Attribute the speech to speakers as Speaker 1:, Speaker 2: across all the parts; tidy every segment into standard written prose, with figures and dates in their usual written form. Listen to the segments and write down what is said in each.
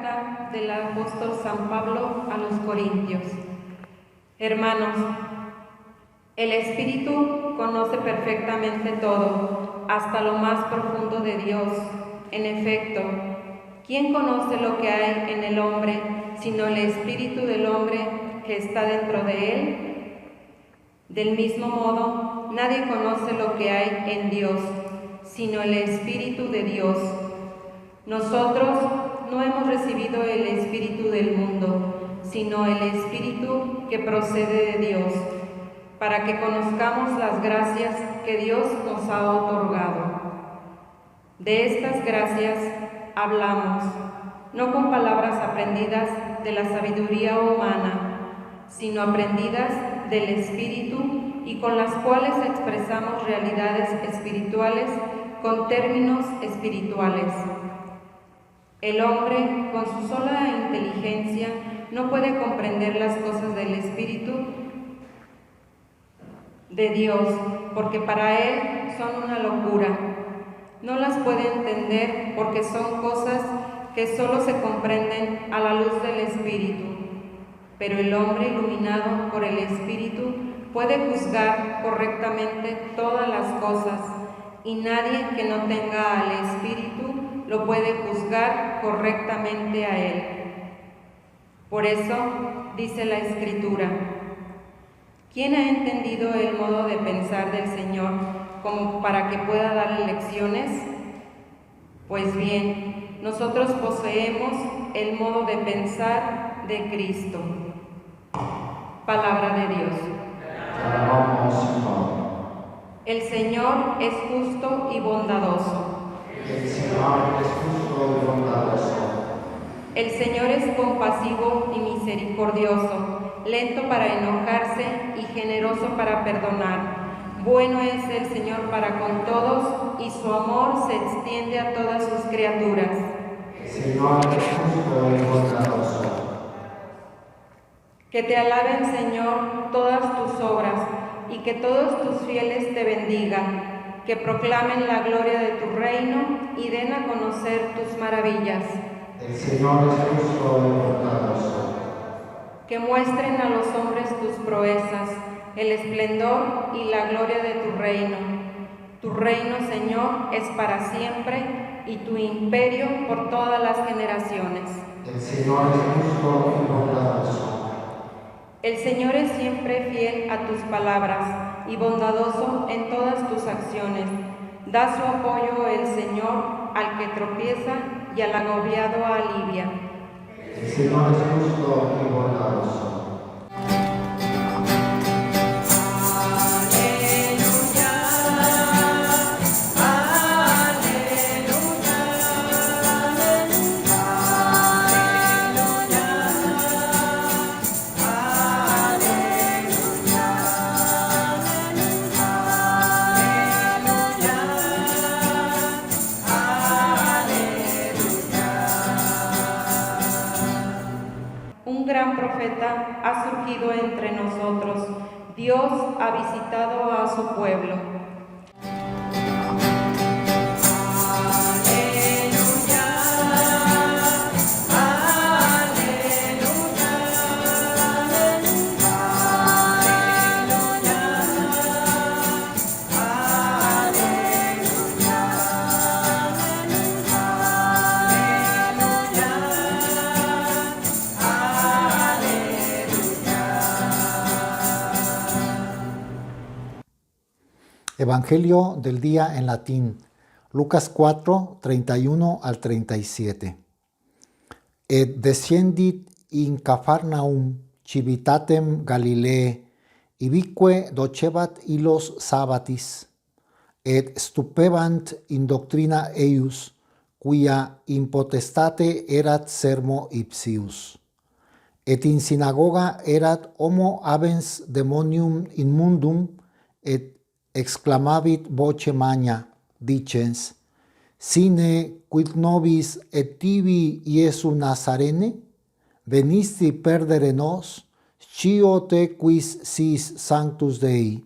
Speaker 1: carta del apóstol San Pablo a los Corintios. Hermanos, el Espíritu conoce perfectamente todo, hasta lo más profundo de Dios. En efecto, ¿quién conoce lo que hay en el hombre, sino el Espíritu del hombre que está dentro de él? Del mismo modo, nadie conoce lo que hay en Dios, sino el Espíritu de Dios. Nosotros no hemos recibido el Espíritu del mundo, sino el Espíritu que procede de Dios, para que conozcamos las gracias que Dios nos ha otorgado. De estas gracias hablamos, no con palabras aprendidas de la sabiduría humana, sino aprendidas del Espíritu y con las cuales expresamos realidades espirituales con términos espirituales. El hombre, con su sola inteligencia, no puede comprender las cosas del Espíritu de Dios, porque para él son una locura. No las puede entender porque son cosas que solo se comprenden a la luz del Espíritu. Pero el hombre iluminado por el Espíritu puede juzgar correctamente todas las cosas, y nadie que no tenga al Espíritu lo puede juzgar correctamente a él. Por eso dice la Escritura: ¿quién ha entendido el modo de pensar del Señor como para que pueda darle lecciones? Pues bien, nosotros poseemos el modo de pensar de Cristo. Palabra de Dios. El Señor es justo y bondadoso.
Speaker 2: El Señor es justo y bondadoso.
Speaker 1: El Señor es compasivo y misericordioso, lento para enojarse y generoso para perdonar. Bueno es el Señor para con todos, y su amor se extiende a todas sus criaturas.
Speaker 2: El Señor es justo y bondadoso.
Speaker 1: Que te alaben, Señor, todas tus obras, y que todos tus fieles te bendigan. Que proclamen la gloria de tu reino y den a conocer tus maravillas.
Speaker 2: El Señor es justo y bondadoso.
Speaker 1: Que muestren a los hombres tus proezas, el esplendor y la gloria de tu reino. Tu reino, Señor, es para siempre, y tu imperio por todas las generaciones.
Speaker 2: El Señor es justo y bondadoso.
Speaker 1: El Señor es siempre fiel a tus palabras y bondadoso en todas tus acciones. Da su apoyo el Señor al que tropieza y al agobiado alivia.
Speaker 2: El Señor es justo y bondadoso.
Speaker 1: Un gran profeta ha surgido entre nosotros. Dios ha visitado a su pueblo.
Speaker 3: Evangelio del día en latín, Lucas 4, 31 al 37. Et descendit in Capharnaum civitatem Galilee, ibique docebat illos sabbatis, et stupebant in doctrina eius, quia in potestate erat sermo ipsius. Et in synagoga erat homo habens demonium immundum, et exclamavit voce magna, dicens: Sine quid nobis et tibi Iesu Nazarene? Venisti perdere nos, scio te quis sis sanctus Dei.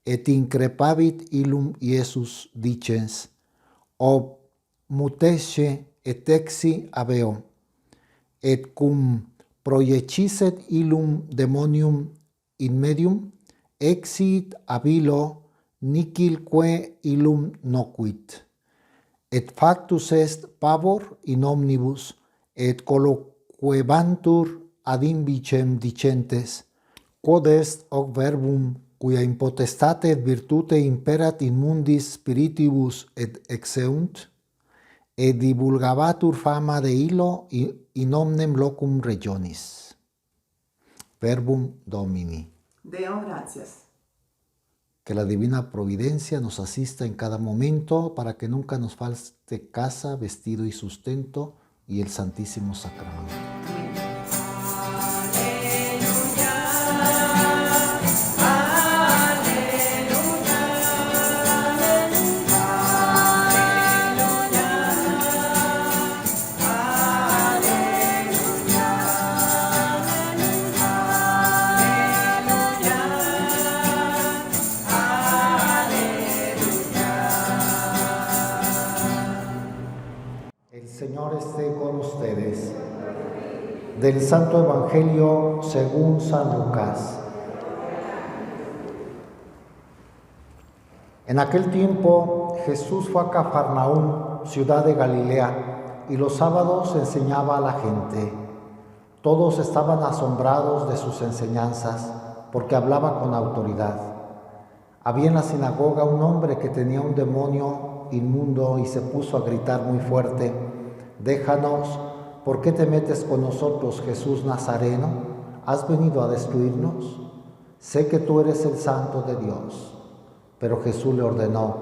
Speaker 3: Et increpavit illum Iesus, dicens: Ob mutesce et exi habeo. et cum proiectisset illum demonium in medium, exit abilo nicilque illum noquit. Et factus est pavor in omnibus, et colloquebantur ad invicem dicentes, quod est hoc verbum cuia impotestate et virtute imperat in mundis spiritibus et exeunt, et divulgabatur fama de illo in omnem locum regionis. Verbum Domini.
Speaker 4: Deo gracias.
Speaker 3: Que la divina providencia nos asista en cada momento para que nunca nos falte casa, vestido y sustento y el Santísimo Sacramento. El Señor esté con ustedes. Del Santo Evangelio según San Lucas. En aquel tiempo Jesús fue a Cafarnaúm, ciudad de Galilea, y los sábados enseñaba a la gente. Todos estaban asombrados de sus enseñanzas, porque hablaba con autoridad. Había en la sinagoga un hombre que tenía un demonio inmundo y se puso a gritar muy fuerte: «Déjanos, ¿por qué te metes con nosotros, Jesús Nazareno? ¿Has venido a destruirnos? Sé que tú eres el Santo de Dios». Pero Jesús le ordenó: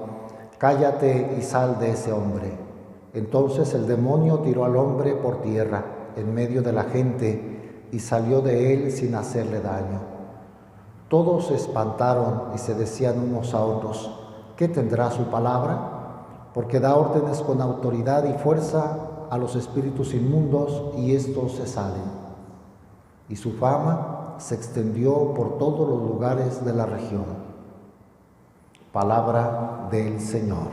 Speaker 3: «Cállate y sal de ese hombre». Entonces el demonio tiró al hombre por tierra, en medio de la gente, y salió de él sin hacerle daño. Todos se espantaron y se decían unos a otros: ¿qué tendrá su palabra? Porque da órdenes con autoridad y fuerza a los espíritus inmundos, y estos se salen. Y su fama se extendió por todos los lugares de la región. Palabra del Señor.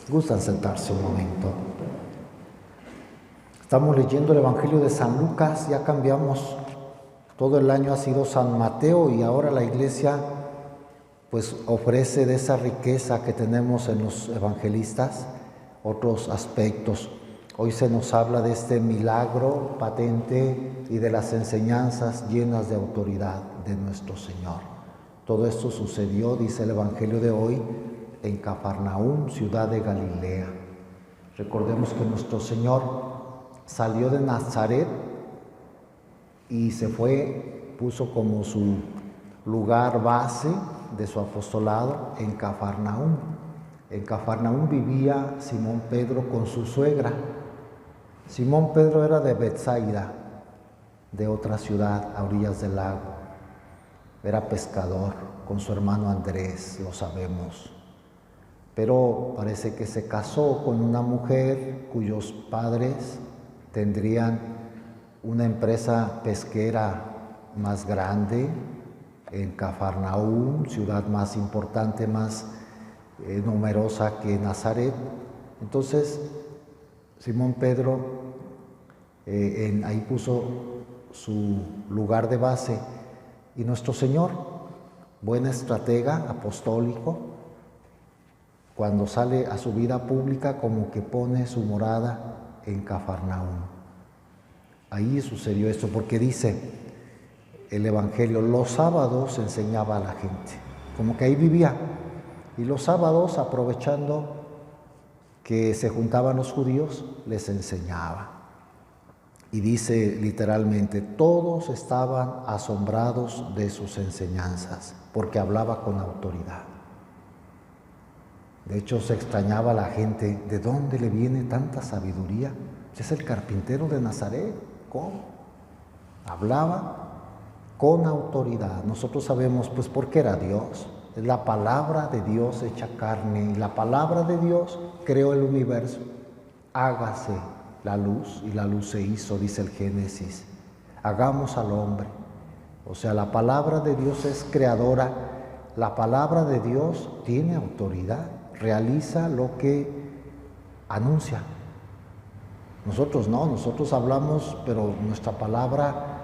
Speaker 3: ¿Gustan sentarse un momento? Estamos leyendo el Evangelio de San Lucas, ya cambiamos. Todo el año ha sido San Mateo y ahora la Iglesia pues ofrece de esa riqueza que tenemos en los evangelistas otros aspectos. Hoy se nos habla de este milagro patente y de las enseñanzas llenas de autoridad de nuestro Señor. Todo esto sucedió, dice el Evangelio de hoy, en Cafarnaúm, ciudad de Galilea. Recordemos que nuestro Señor salió de Nazaret y se fue, puso como su lugar base de su apostolado en Cafarnaúm. En Cafarnaúm vivía Simón Pedro con su suegra. Simón Pedro era de Betsaida, de otra ciudad a orillas del lago. Era pescador con su hermano Andrés, lo sabemos. Pero parece que se casó con una mujer cuyos padres tendrían una empresa pesquera más grande en Cafarnaúm, ciudad más importante, más numerosa que Nazaret. Entonces Simón Pedro ahí puso su lugar de base, y nuestro Señor, buen estratega apostólico, cuando sale a su vida pública como que pone su morada en Cafarnaúm. Ahí sucedió esto, porque dice el Evangelio, los sábados enseñaba a la gente, como que ahí vivía. Y los sábados, aprovechando que se juntaban los judíos, les enseñaba. Y dice literalmente, todos estaban asombrados de sus enseñanzas, porque hablaba con autoridad. De hecho, se extrañaba la gente, ¿de dónde le viene tanta sabiduría? Es el carpintero de Nazaret. ¿Cómo? Hablaba con autoridad. Nosotros sabemos, pues, porque era Dios. Es la palabra de Dios hecha carne, y la palabra de Dios creó el universo. Hágase la luz, y la luz se hizo, dice el Génesis. Hagamos al hombre. O sea, la palabra de Dios es creadora. La palabra de Dios tiene autoridad, realiza lo que anuncia. Nosotros no, nosotros hablamos, pero nuestra palabra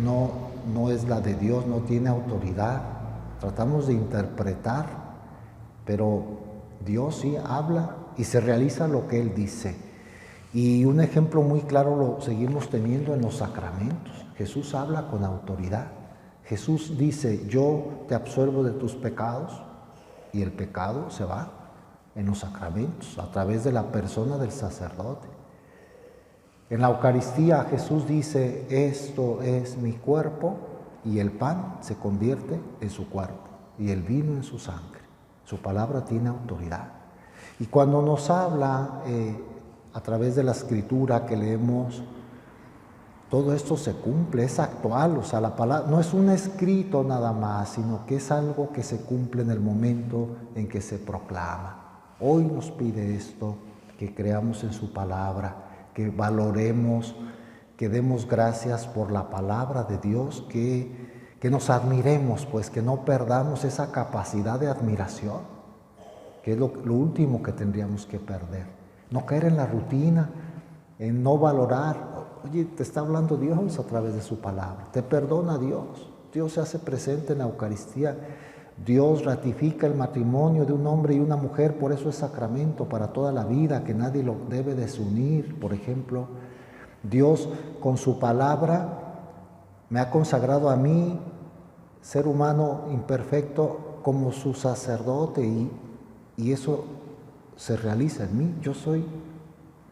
Speaker 3: no es la de Dios, no tiene autoridad. Tratamos de interpretar, pero Dios sí habla y se realiza lo que Él dice. Y un ejemplo muy claro lo seguimos teniendo en los sacramentos. Jesús habla con autoridad. Jesús dice, yo te absuelvo de tus pecados, y el pecado se va en los sacramentos, a través de la persona del sacerdote. En la Eucaristía Jesús dice, esto es mi cuerpo, y el pan se convierte en su cuerpo, y el vino en su sangre. Su palabra tiene autoridad. Y cuando nos habla a través de la Escritura que leemos, todo esto se cumple, es actual, o sea, la palabra no es un escrito nada más, sino que es algo que se cumple en el momento en que se proclama. Hoy nos pide esto, que creamos en su palabra, que valoremos, que demos gracias por la palabra de Dios, que nos admiremos, pues que no perdamos esa capacidad de admiración, que es lo último que tendríamos que perder. No caer en la rutina, en no valorar. Oye, te está hablando Dios a través de su palabra, te perdona Dios, Dios se hace presente en la Eucaristía, Dios ratifica el matrimonio de un hombre y una mujer, por eso es sacramento para toda la vida, que nadie lo debe desunir, por ejemplo. Dios con su palabra me ha consagrado a mí, ser humano imperfecto, como su sacerdote, y eso se realiza en mí. Yo soy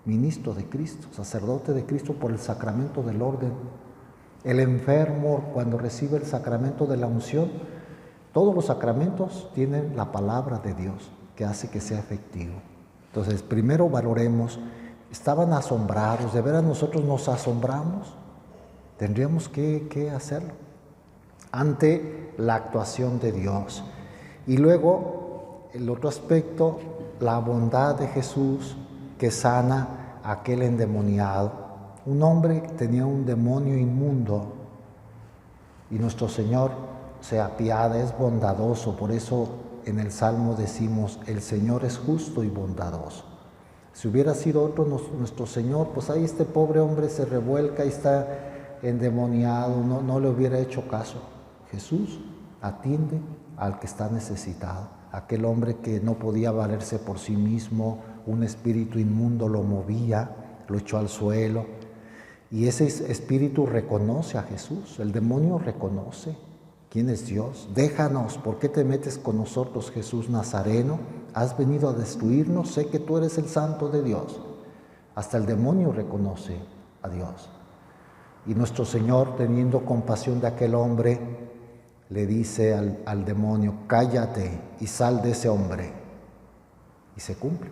Speaker 3: ministro de Cristo, sacerdote de Cristo por el sacramento del orden. El enfermo, cuando recibe el sacramento de la unción, todos los sacramentos tienen la palabra de Dios que hace que sea efectivo. Entonces, primero valoremos. Estaban asombrados, ¿de veras nosotros nos asombramos? Tendríamos que hacerlo ante la actuación de Dios. Y luego, el otro aspecto, la bondad de Jesús, que sana a aquel endemoniado. Un hombre que tenía un demonio inmundo, y nuestro Señor se apiada, es bondadoso. Por eso en el Salmo decimos, el Señor es justo y bondadoso. Si hubiera sido otro nuestro Señor, pues ahí este pobre hombre se revuelca y está endemoniado, no le hubiera hecho caso. Jesús atiende al que está necesitado, aquel hombre que no podía valerse por sí mismo, un espíritu inmundo lo movía, lo echó al suelo, y ese espíritu reconoce a Jesús. El demonio reconoce quién es Dios. Déjanos, ¿por qué te metes con nosotros, Jesús Nazareno? Has venido a destruirnos, sé que tú eres el Santo de Dios. Hasta el demonio reconoce a Dios. Y nuestro Señor, teniendo compasión de aquel hombre, le dice al demonio, cállate y sal de ese hombre. Y se cumple.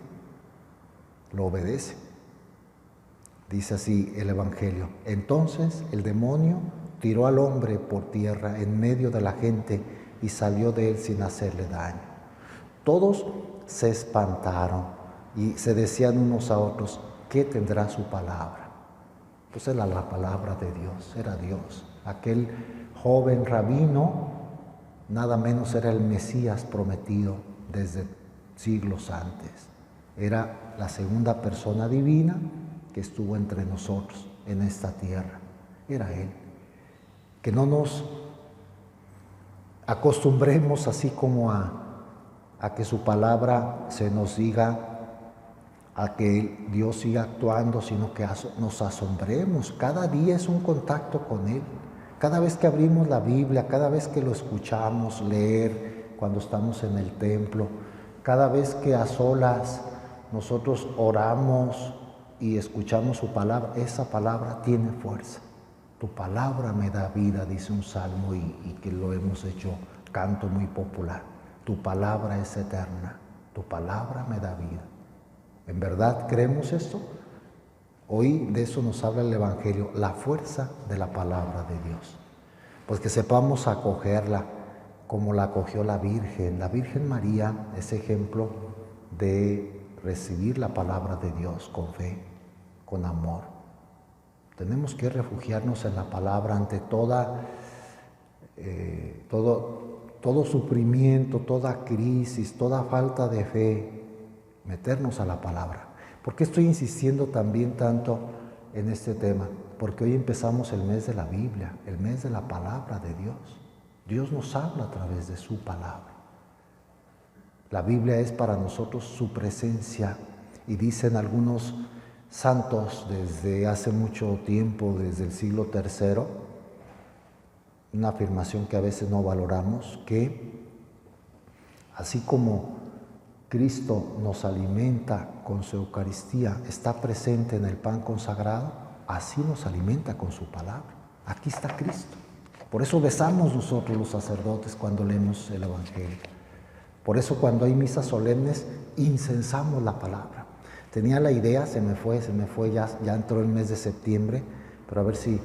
Speaker 3: Lo obedece. Dice así el Evangelio. Entonces el demonio tiró al hombre por tierra en medio de la gente y salió de él sin hacerle daño. Todos se espantaron y se decían unos a otros, ¿qué tendrá su palabra? Pues era la palabra de Dios, era Dios. Aquel joven rabino, nada menos era el Mesías prometido desde siglos antes. Era la segunda persona divina que estuvo entre nosotros en esta tierra. Era Él. Que no nos acostumbremos así como a que su palabra se nos diga, a que Dios siga actuando, sino que nos asombremos. Cada día es un contacto con Él. Cada vez que abrimos la Biblia, cada vez que lo escuchamos leer, cuando estamos en el templo, cada vez que a solas nosotros oramos y escuchamos su palabra, esa palabra tiene fuerza. Tu palabra me da vida, dice un salmo y que lo hemos hecho canto muy popular. Tu palabra es eterna, tu palabra me da vida. ¿En verdad creemos esto? Hoy de eso nos habla el Evangelio, la fuerza de la palabra de Dios. Pues que sepamos acogerla como la acogió la Virgen. La Virgen María es ejemplo de recibir la palabra de Dios con fe, con amor. Tenemos que refugiarnos en la palabra ante todo sufrimiento, toda crisis, toda falta de fe, meternos a la palabra. ¿Por qué estoy insistiendo también tanto en este tema? Porque hoy empezamos el mes de la Biblia, el mes de la palabra de Dios. Dios nos habla a través de su palabra. La Biblia es para nosotros su presencia, y dicen algunos santos desde hace mucho tiempo, desde el siglo III, una afirmación que a veces no valoramos, que así como Cristo nos alimenta con su Eucaristía, está presente en el pan consagrado, así nos alimenta con su palabra. Aquí está Cristo. Por eso besamos nosotros los sacerdotes cuando leemos el Evangelio. Por eso cuando hay misas solemnes, incensamos la palabra. Tenía la idea, se me fue, ya entró el mes de septiembre, pero a ver si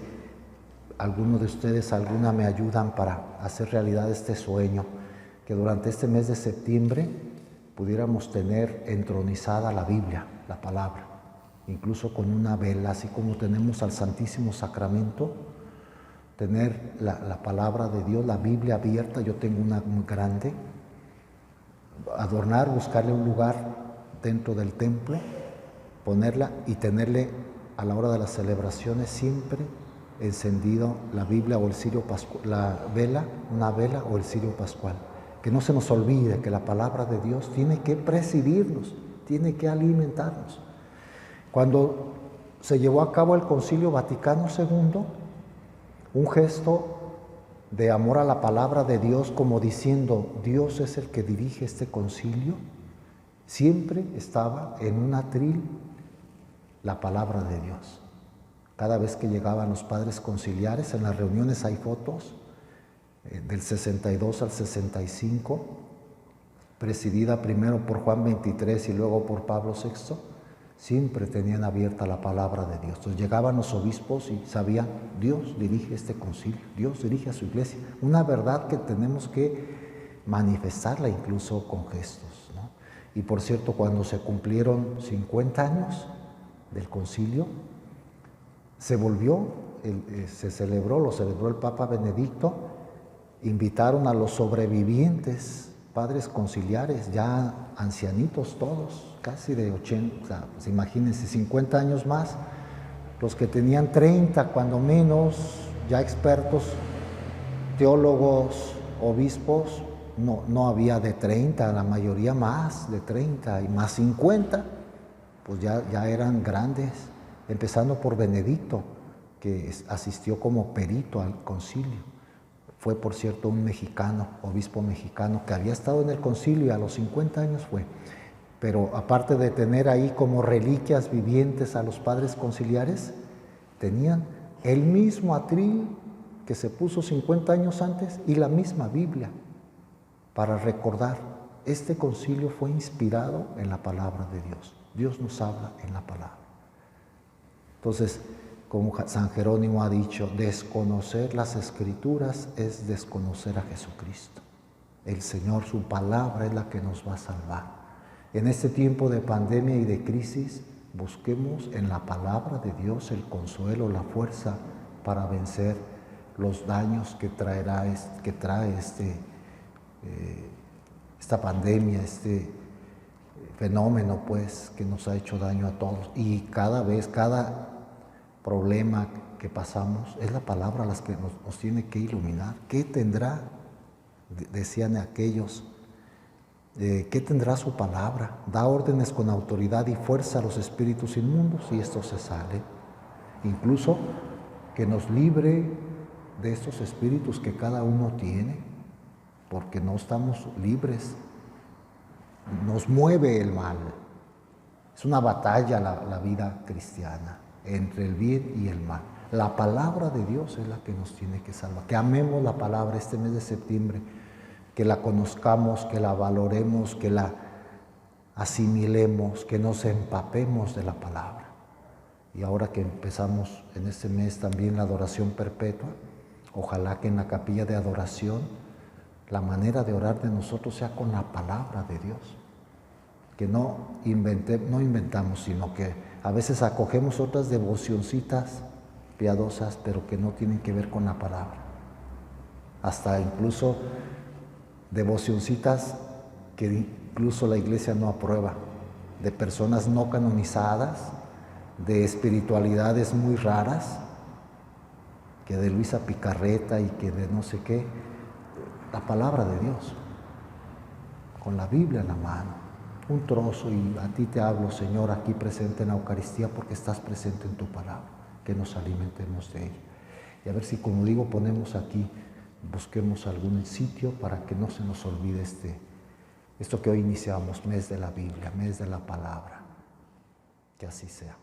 Speaker 3: alguno de ustedes, alguna me ayudan para hacer realidad este sueño, que durante este mes de septiembre pudiéramos tener entronizada la Biblia, la palabra, incluso con una vela, así como tenemos al Santísimo Sacramento, tener la palabra de Dios, la Biblia abierta. Yo tengo una muy grande, adornar, buscarle un lugar dentro del templo, ponerla y tenerle a la hora de las celebraciones siempre encendido la Biblia o el cirio pascual, una vela o el cirio pascual. Que no se nos olvide que la palabra de Dios tiene que presidirnos, tiene que alimentarnos. Cuando se llevó a cabo el Concilio Vaticano II, un gesto de amor a la palabra de Dios, como diciendo, Dios es el que dirige este concilio, siempre estaba en un atril la palabra de Dios. Cada vez que llegaban los padres conciliares, en las reuniones hay fotos, del 62 al 65, presidida primero por Juan XXIII y luego por Pablo VI, siempre tenían abierta la palabra de Dios. Entonces llegaban los obispos y sabían, Dios dirige este concilio, Dios dirige a su iglesia. Una verdad que tenemos que manifestarla incluso con gestos, ¿no? Y por cierto, cuando se cumplieron 50 años del concilio, lo celebró el Papa Benedicto. Invitaron a los sobrevivientes, padres conciliares, ya ancianitos todos, casi de 80, pues imagínense, 50 años más, los que tenían 30, cuando menos, ya expertos, teólogos, obispos, no había de 30, la mayoría más de 30, y más 50, pues ya eran grandes, empezando por Benedicto, que asistió como perito al concilio. Fue, por cierto, un mexicano, obispo mexicano, que había estado en el concilio y a los 50 años fue. Pero aparte de tener ahí como reliquias vivientes a los padres conciliares, tenían el mismo atril que se puso 50 años antes y la misma Biblia para recordar. Este concilio fue inspirado en la palabra de Dios. Dios nos habla en la palabra. Entonces, como San Jerónimo ha dicho, desconocer las Escrituras es desconocer a Jesucristo. El Señor, su palabra es la que nos va a salvar. En este tiempo de pandemia y de crisis, busquemos en la palabra de Dios el consuelo, la fuerza para vencer los daños que trae esta pandemia, este fenómeno, pues, que nos ha hecho daño a todos. Y cada problema que pasamos, es la palabra la que nos tiene que iluminar. ¿Qué tendrá? Decían aquellos, ¿qué tendrá su palabra? Da órdenes con autoridad y fuerza a los espíritus inmundos y estos se salen. Incluso que nos libre de estos espíritus que cada uno tiene, porque no estamos libres. Nos mueve el mal. Es una batalla la vida cristiana, entre el bien y el mal. La palabra de Dios es la que nos tiene que salvar. Que amemos la palabra este mes de septiembre, que la conozcamos, que la valoremos, que la asimilemos, que nos empapemos de la palabra. Y ahora que empezamos en este mes también la adoración perpetua, ojalá que en la capilla de adoración la manera de orar de nosotros sea con la palabra de Dios. Que no inventamos, sino que a veces acogemos otras devocioncitas piadosas, pero que no tienen que ver con la palabra. Hasta incluso devocioncitas que incluso la iglesia no aprueba, de personas no canonizadas, de espiritualidades muy raras, que de Luisa Picarreta y que de no sé qué, la palabra de Dios, con la Biblia en la mano, un trozo, y a ti te hablo, Señor, aquí presente en la Eucaristía, porque estás presente en tu palabra, que nos alimentemos de ella. Y a ver si, como digo, ponemos aquí, busquemos algún sitio para que no se nos olvide esto que hoy iniciamos, mes de la Biblia, mes de la palabra. Que así sea.